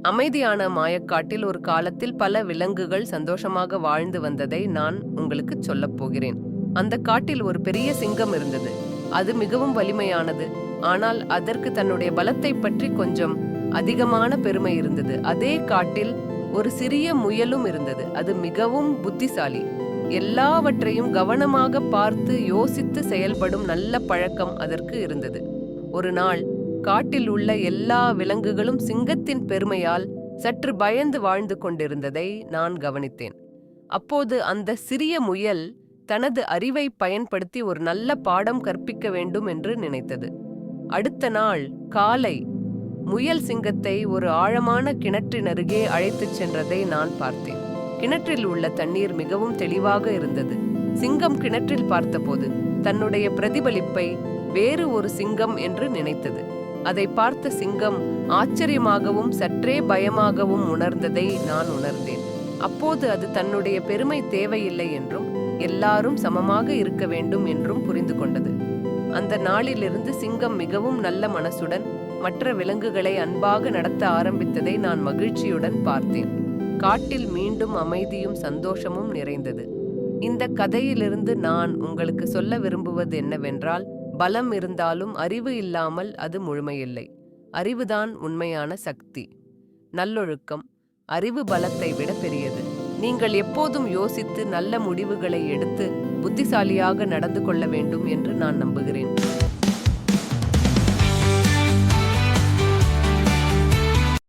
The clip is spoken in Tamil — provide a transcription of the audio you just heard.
அமைதியான மாயக்காட்டில் ஒரு காலத்தில் பல விலங்குகள் சந்தோஷமாக வாழ்ந்து வந்ததை நான் உங்களுக்கு சொல்லப் போகிறேன். அந்த காட்டில் ஒரு பெரிய சிங்கம் இருந்தது. அது மிகவும் வலிமையானது. ஆனால் அதற்கு தன்னுடைய பலத்தை பற்றி கொஞ்சம் அதிகமான பெருமை இருந்தது. அதே காட்டில் ஒரு சிறிய முயலும் இருந்தது. அது மிகவும் புத்திசாலி. எல்லாவற்றையும் கவனமாக பார்த்து யோசித்து செயல்படும் நல்ல பழக்கம் அதற்கு இருந்தது. ஒரு நாள் காட்டில் உள்ள எல்லா விலங்குகளும் சிங்கத்தின் பெருமையால் சற்று பயந்து வாழ்ந்து கொண்டிருந்ததை நான் கவனித்தேன். அப்போது அந்த சிறிய முயல் தனது அறிவை பயன்படுத்தி ஒரு நல்ல பாடம் கற்பிக்க வேண்டும் என்று நினைத்தது. அடுத்த நாள் காலை முயல் சிங்கத்தை ஒரு ஆழமான கிணற்றின் அருகே அழைத்துச் சென்றதை நான் பார்த்தேன். கிணற்றில் உள்ள தண்ணீர் மிகவும் தெளிவாக இருந்தது. சிங்கம் கிணற்றில் பார்த்தபோது தன்னுடைய பிரதிபலிப்பை வேறு ஒரு சிங்கம் என்று நினைத்தது. அதை பார்த்த சிங்கம் ஆச்சரியமாகவும் சற்றே பயமாகவும் உணர்ந்ததை நான் உணர்ந்தேன். அப்போது அது தன்னுடைய பெருமை தேவையில்லை என்றும் எல்லாரும் சமமாக இருக்க வேண்டும் என்றும் புரிந்து கொண்டது. அந்த நாளிலிருந்து சிங்கம் மிகவும் நல்ல மனசுடன் மற்ற விலங்குகளை அன்பாக நடத்த ஆரம்பித்ததை நான் மகிழ்ச்சியுடன் பார்த்தேன். காட்டில் மீண்டும் அமைதியும் சந்தோஷமும் நிறைந்தது. இந்த கதையிலிருந்து நான் உங்களுக்கு சொல்ல விரும்புவது என்னவென்றால், பலம் இருந்தாலும் அறிவு இல்லாமல் அது முழுமையில்லை. அறிவுதான் உண்மையான சக்தி. நல்லொழுக்கம் அறிவு பலத்தை விட பெரியது. நீங்கள் எப்போதும் யோசித்து நல்ல முடிவுகளை எடுத்து புத்திசாலியாக நடந்து கொள்ள வேண்டும் என்று நான் நம்புகிறேன்.